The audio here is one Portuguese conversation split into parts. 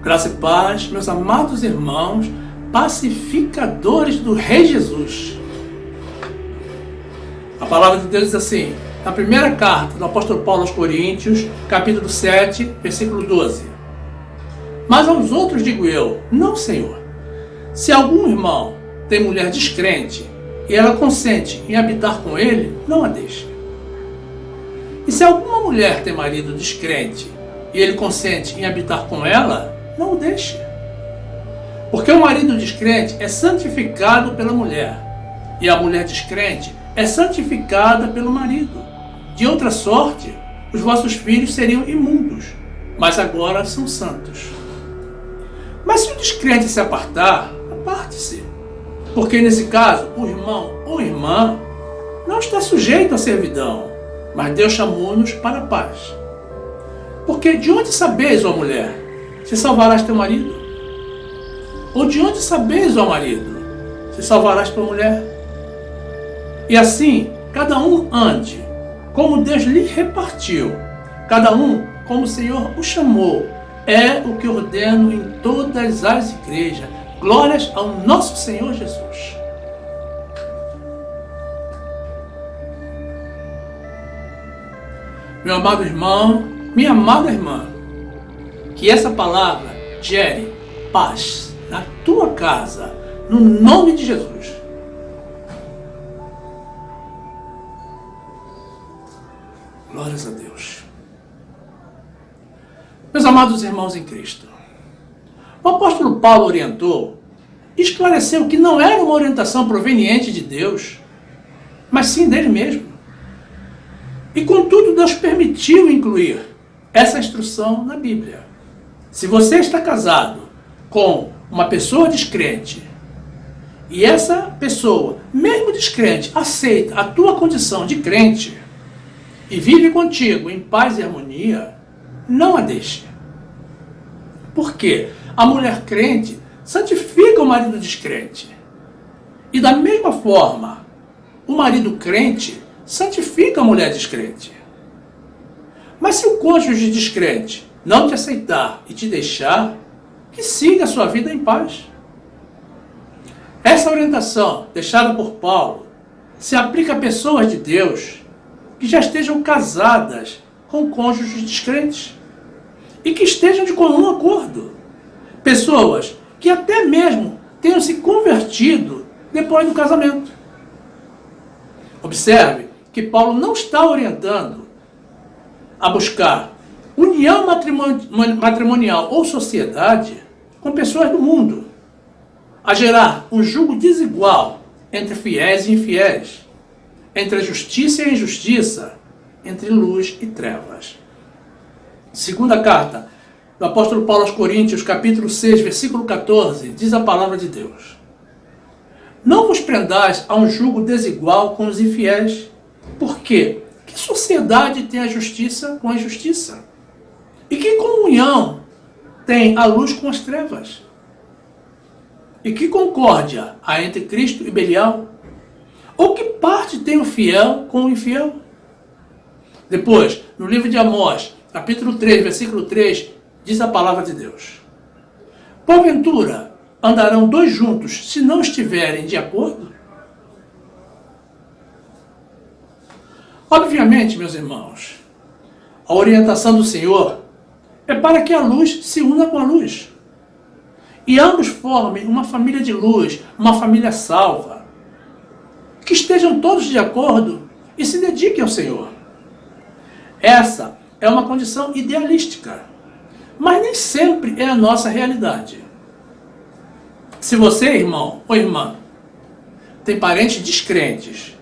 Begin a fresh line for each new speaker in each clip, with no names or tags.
Graça e paz, meus amados irmãos, pacificadores do Rei Jesus. A palavra de Deus diz assim, na primeira carta do apóstolo Paulo aos Coríntios, capítulo 7, versículo 12. Mas aos outros digo eu, não, Senhor. Se algum irmão tem mulher descrente e ela consente em habitar com ele, não a deixe. E se alguma mulher tem marido descrente e ele consente em habitar com ela, não o deixe. Porque o marido descrente é santificado pela mulher, e a mulher descrente é santificada pelo marido. De outra sorte, os vossos filhos seriam imundos, mas agora são santos. Mas se o descrente se apartar, aparte-se. Porque nesse caso, o irmão ou irmã não está sujeito à servidão, mas Deus chamou-nos para a paz. Porque de onde sabeis, ó mulher, se salvarás teu marido? Ou de onde sabeis, ó marido, se salvarás tua mulher? E assim, cada um ande, como Deus lhe repartiu, cada um como o Senhor o chamou. É o que ordeno em todas as igrejas. Glórias ao nosso Senhor Jesus. Meu amado irmão, minha amada irmã, que essa palavra gere paz na tua casa, no nome de Jesus. Glórias a Deus. Meus amados irmãos em Cristo, o apóstolo Paulo orientou, esclareceu que não era uma orientação proveniente de Deus, mas sim dele mesmo. E contudo, Deus permitiu incluir essa instrução na Bíblia. Se você está casado com uma pessoa descrente, e essa pessoa, mesmo descrente, aceita a tua condição de crente, e vive contigo em paz e harmonia, não a deixe. Por quê? A mulher crente santifica o marido descrente. E da mesma forma, o marido crente santifica a mulher descrente. Mas se o cônjuge descrente não te aceitar e te deixar, que siga a sua vida em paz. Essa orientação deixada por Paulo se aplica a pessoas de Deus que já estejam casadas com cônjuges descrentes e que estejam de comum acordo. Pessoas que até mesmo tenham se convertido depois do casamento. Observe que Paulo não está orientando a buscar união matrimonial ou sociedade com pessoas do mundo, a gerar um julgo desigual entre fiéis e infiéis, entre a justiça e a injustiça, entre luz e trevas. Segunda carta do apóstolo Paulo aos Coríntios, capítulo 6, versículo 14, diz a palavra de Deus: não vos prendais a um julgo desigual com os infiéis. Por quê? Que sociedade tem a justiça com a injustiça? E que comunhão tem a luz com as trevas? E que concórdia há entre Cristo e Belial? Ou que parte tem o fiel com o infiel? Depois, no livro de Amós, capítulo 3, versículo 3, diz a palavra de Deus: porventura andarão dois juntos se não estiverem de acordo? Obviamente, meus irmãos, a orientação do Senhor é para que a luz se una com a luz. E ambos formem uma família de luz, uma família salva. Que estejam todos de acordo e se dediquem ao Senhor. Essa é uma condição idealística, mas nem sempre é a nossa realidade. Se você, irmão ou irmã, tem parentes descrentes,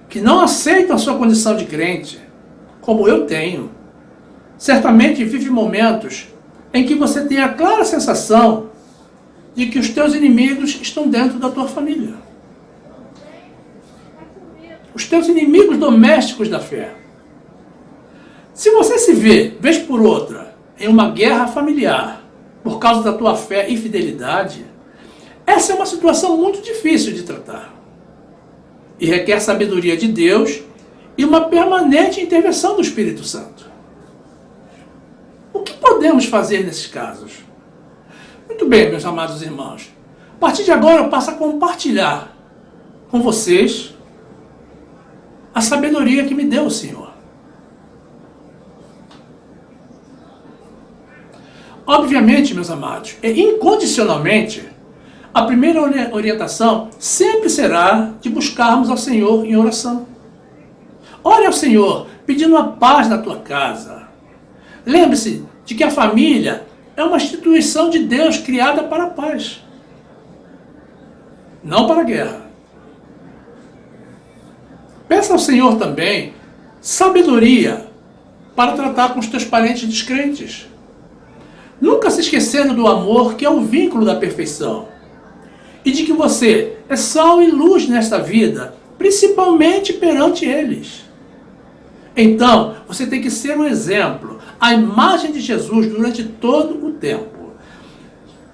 que não aceitam a sua condição de crente, como eu tenho, certamente vive momentos em que você tem a clara sensação de que os teus inimigos estão dentro da tua família. Os teus inimigos domésticos da fé. Se você se vê, vez por outra, em uma guerra familiar, por causa da tua fé e fidelidade, essa é uma situação muito difícil de tratar. E requer sabedoria de Deus e uma permanente intervenção do Espírito Santo. O que podemos fazer nesses casos? Muito bem, meus amados irmãos. A partir de agora eu passo a compartilhar com vocês a sabedoria que me deu o Senhor. Obviamente, meus amados, e incondicionalmente, a primeira orientação sempre será de buscarmos ao Senhor em oração. Ore ao Senhor, pedindo a paz na tua casa. Lembre-se de que a família é uma instituição de Deus criada para a paz, não para a guerra. Peça ao Senhor também sabedoria para tratar com os teus parentes descrentes. Nunca se esquecendo do amor que é o vínculo da perfeição. E de que você é sal e luz nesta vida, principalmente perante eles. Então, você tem que ser um exemplo, a imagem de Jesus durante todo o tempo.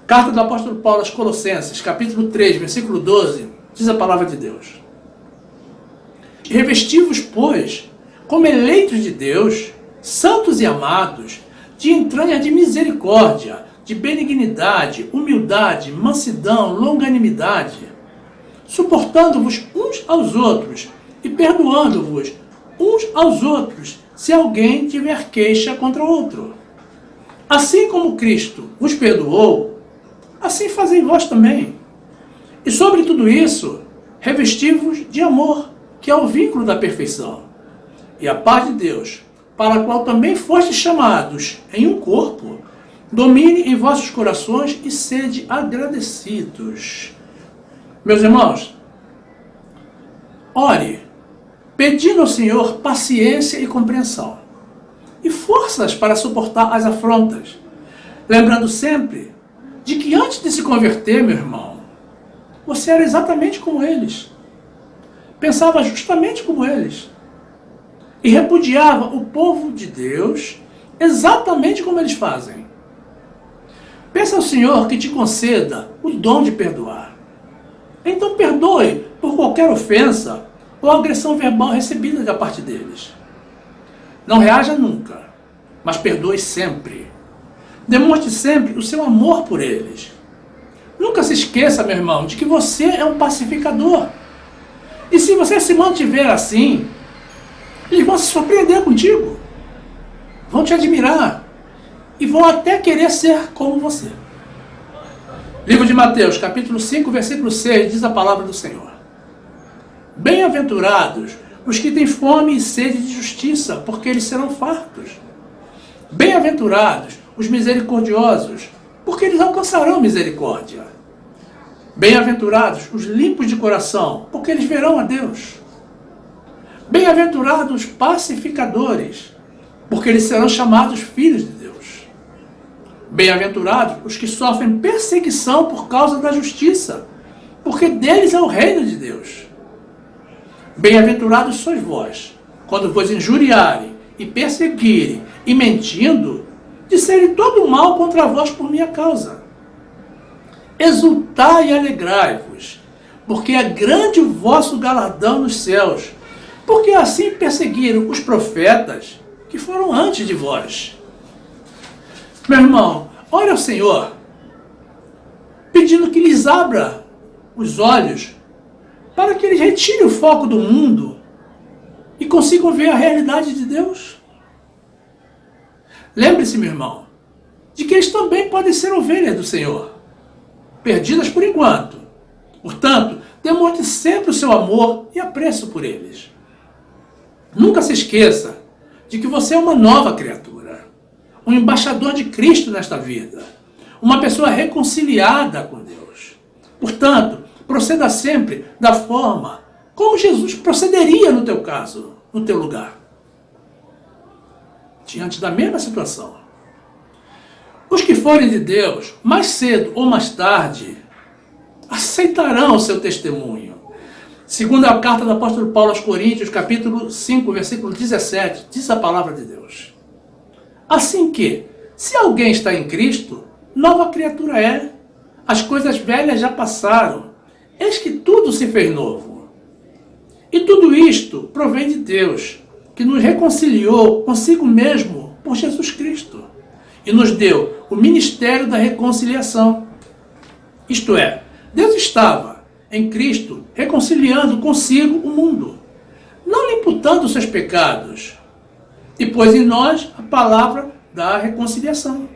Carta do apóstolo Paulo aos Colossenses, capítulo 3, versículo 12, diz a palavra de Deus. Revesti-vos, pois, como eleitos de Deus, santos e amados, de entranha de misericórdia, de benignidade, humildade, mansidão, longanimidade, suportando-vos uns aos outros e perdoando-vos uns aos outros, se alguém tiver queixa contra outro. Assim como Cristo vos perdoou, assim fazei vós também. E sobre tudo isso, revesti-vos de amor, que é o vínculo da perfeição. E a paz de Deus, para a qual também fostes chamados em um corpo, domine em vossos corações e sede agradecidos. Meus irmãos, ore, pedindo ao Senhor paciência e compreensão, e forças para suportar as afrontas, lembrando sempre de que antes de se converter, meu irmão, você era exatamente como eles, pensava justamente como eles, e repudiava o povo de Deus exatamente como eles fazem. Peça ao Senhor que te conceda o dom de perdoar. Então perdoe por qualquer ofensa ou agressão verbal recebida da parte deles. Não reaja nunca, mas perdoe sempre. Demonstre sempre o seu amor por eles. Nunca se esqueça, meu irmão, de que você é um pacificador. E se você se mantiver assim, eles vão se surpreender contigo, vão te admirar e vão até querer ser como você. Livro de Mateus, capítulo 5, versículo 6, diz a palavra do Senhor. Bem-aventurados os que têm fome e sede de justiça, porque eles serão fartos. Bem-aventurados os misericordiosos, porque eles alcançarão misericórdia. Bem-aventurados os limpos de coração, porque eles verão a Deus. Bem-aventurados os pacificadores, porque eles serão chamados filhos de Deus. Bem-aventurados os que sofrem perseguição por causa da justiça, porque deles é o reino de Deus. Bem-aventurados sois vós, quando vos injuriarem e perseguirem e mentindo, disserem todo o mal contra vós por minha causa. Exultai e alegrai-vos, porque é grande o vosso galardão nos céus, porque assim perseguiram os profetas que foram antes de vós. Meu irmão, ore ao Senhor, pedindo que lhes abra os olhos, para que eles retirem o foco do mundo e consigam ver a realidade de Deus. Lembre-se, meu irmão, de que eles também podem ser ovelhas do Senhor, perdidas por enquanto. Portanto, demonstre sempre o seu amor e apreço por eles. Nunca se esqueça de que você é uma nova criatura, um embaixador de Cristo nesta vida, uma pessoa reconciliada com Deus. Portanto, proceda sempre da forma como Jesus procederia no teu caso, no teu lugar, diante da mesma situação. Os que forem de Deus, mais cedo ou mais tarde, aceitarão o seu testemunho. Segundo a carta do apóstolo Paulo aos Coríntios, capítulo 5, versículo 17, diz a palavra de Deus. Assim que, se alguém está em Cristo, nova criatura é. As coisas velhas já passaram, eis que tudo se fez novo. E tudo isto provém de Deus, que nos reconciliou consigo mesmo por Jesus Cristo, e nos deu o ministério da reconciliação. Isto é, Deus estava em Cristo reconciliando consigo o mundo, não lhe imputando seus pecados, e pôs em nós a palavra da reconciliação.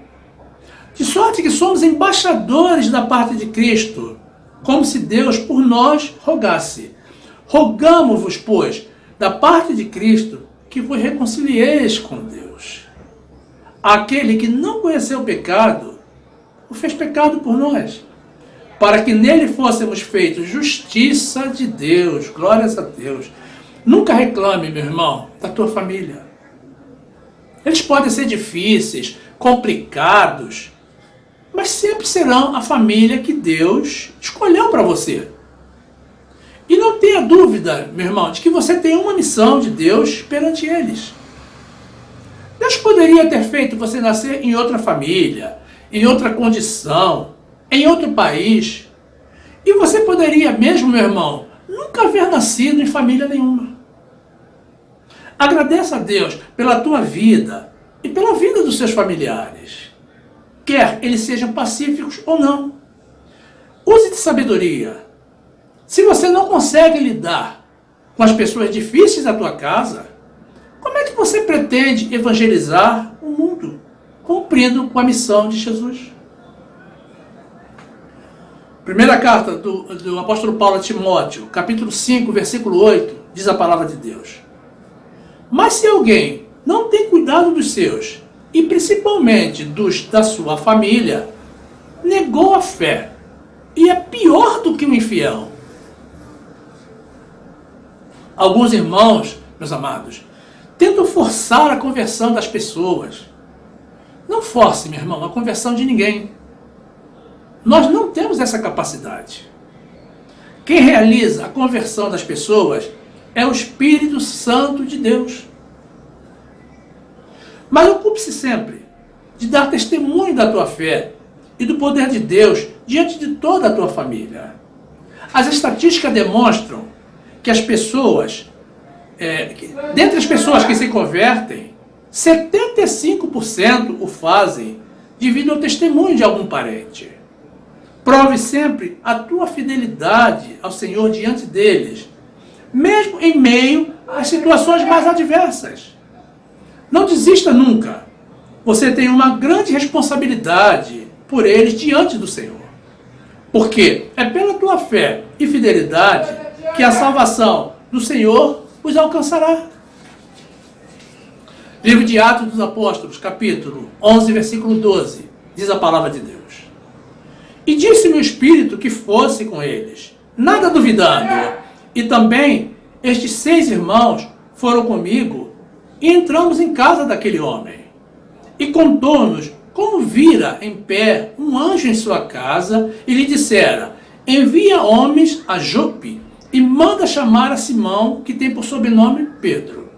De sorte que somos embaixadores da parte de Cristo, como se Deus por nós rogasse. Rogamo-vos, pois, da parte de Cristo, que vos reconcilieis com Deus. Aquele que não conheceu o pecado, o fez pecado por nós, para que nele fôssemos feitos justiça de Deus. Glórias a Deus. Nunca reclame, meu irmão, da tua família. Eles podem ser difíceis, complicados, mas sempre serão a família que Deus escolheu para você. E não tenha dúvida, meu irmão, de que você tem uma missão de Deus perante eles. Deus poderia ter feito você nascer em outra família, em outra condição, em outro país. E você poderia mesmo, meu irmão, nunca haver nascido em família nenhuma. Agradeça a Deus pela tua vida e pela vida dos seus familiares, quer eles sejam pacíficos ou não. Use de sabedoria. Se você não consegue lidar com as pessoas difíceis da tua casa, como é que você pretende evangelizar o mundo, cumprindo com a missão de Jesus? Primeira carta do apóstolo Paulo a Timóteo, capítulo 5, versículo 8, diz a palavra de Deus. Mas se alguém não tem cuidado dos seus, e principalmente dos da sua família, negou a fé, e é pior do que um infiel. Alguns irmãos, meus amados, tentam forçar a conversão das pessoas. Não force, meu irmão, a conversão de ninguém. Nós não temos essa capacidade. Quem realiza a conversão das pessoas é o Espírito Santo de Deus. Mas ocupe-se sempre de dar testemunho da tua fé e do poder de Deus diante de toda a tua família. As estatísticas demonstram que as pessoas, dentre as pessoas que se convertem, 75% o fazem devido ao testemunho de algum parente. Prove sempre a tua fidelidade ao Senhor diante deles, mesmo em meio às situações mais adversas. Não desista nunca. Você tem uma grande responsabilidade por eles diante do Senhor. Porque é pela tua fé e fidelidade que a salvação do Senhor os alcançará. Livro de Atos dos Apóstolos, capítulo 11, versículo 12, diz a palavra de Deus. E disse-me o Espírito que fosse com eles, nada duvidando. E também estes 6 irmãos foram comigo e entramos em casa daquele homem. E contou-nos como vira em pé um anjo em sua casa e lhe dissera, envia homens a Jope e manda chamar a Simão, que tem por sobrenome Pedro,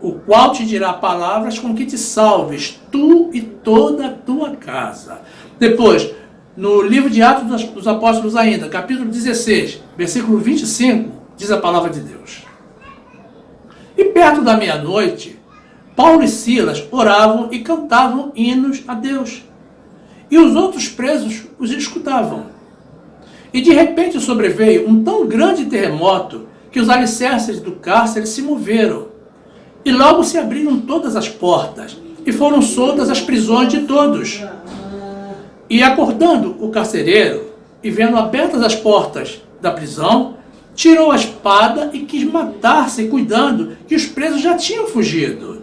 o qual te dirá palavras com que te salves, tu e toda a tua casa. Depois, no livro de Atos dos Apóstolos ainda, capítulo 16, versículo 25, diz a palavra de Deus. E perto da meia-noite, Paulo e Silas oravam e cantavam hinos a Deus. E os outros presos os escutavam. E de repente sobreveio um tão grande terremoto que os alicerces do cárcere se moveram. E logo se abriram todas as portas e foram soltas as prisões de todos. E acordando o carcereiro e vendo abertas as portas da prisão, tirou a espada e quis matar-se, cuidando que os presos já tinham fugido.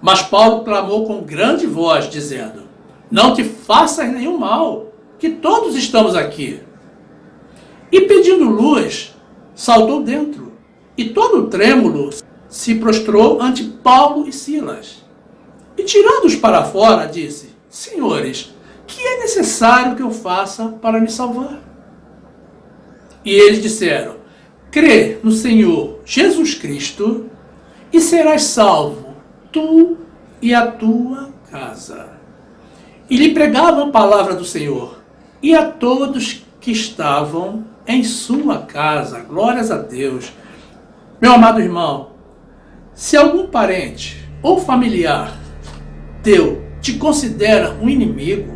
Mas Paulo clamou com grande voz, dizendo, não te faças nenhum mal, que todos estamos aqui. E pedindo luz, saltou dentro, e todo trêmulo se prostrou ante Paulo e Silas. E tirando-os para fora, disse, senhores, que é necessário que eu faça para me salvar? E eles disseram, crê no Senhor Jesus Cristo e serás salvo, tu e a tua casa. E lhe pregavam a palavra do Senhor e a todos que estavam em sua casa. Glórias a Deus. Meu amado irmão, se algum parente ou familiar teu te considera um inimigo,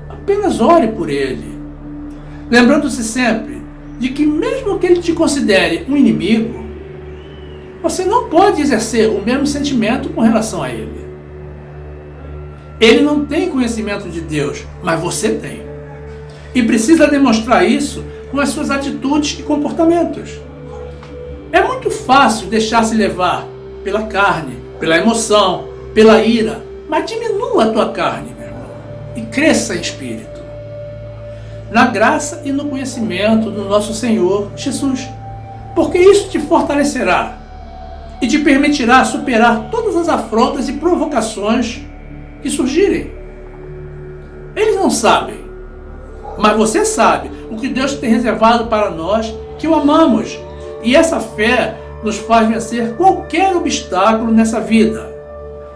apenas ore por ele. lembrando-se sempre de que mesmo que ele te considere um inimigo, você não pode exercer o mesmo sentimento com relação a ele. Ele não tem conhecimento de Deus, mas você tem. E precisa demonstrar isso com as suas atitudes e comportamentos. É muito fácil deixar-se levar pela carne, pela emoção, pela ira, mas diminua a tua carne, meu irmão, e cresça em espírito, na graça e no conhecimento do nosso Senhor Jesus, porque isso te fortalecerá e te permitirá superar todas as afrontas e provocações que surgirem. Eles não sabem, mas você sabe o que Deus tem reservado para nós que o amamos, e essa fé nos faz vencer qualquer obstáculo nessa vida.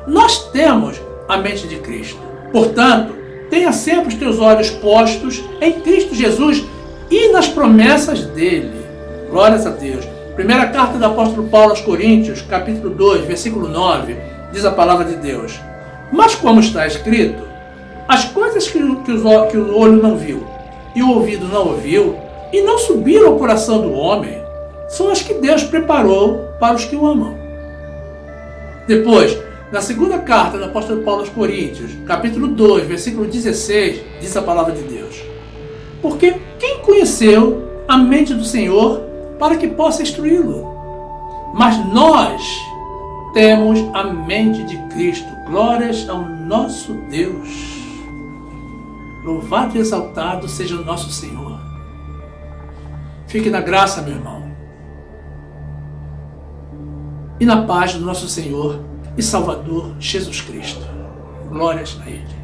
Nós temos a mente de Cristo. Portanto, tenha sempre os teus olhos postos em Cristo Jesus e nas promessas dele. Glórias a Deus. Primeira carta do apóstolo Paulo aos Coríntios, capítulo 2, versículo 9, diz a palavra de Deus: mas como está escrito, as coisas que o olho não viu e o ouvido não ouviu e não subiram ao coração do homem, são as que Deus preparou para os que o amam. Depois, na segunda carta do apóstolo Paulo aos Coríntios, capítulo 2, versículo 16, diz a palavra de Deus: porque quem conheceu a mente do Senhor para que possa instruí-lo? Mas nós temos a mente de Cristo. Glórias ao nosso Deus. Louvado e exaltado seja o nosso Senhor. Fique na graça, meu irmão, e na paz do nosso Senhor e Salvador Jesus Cristo. Glórias a Ele.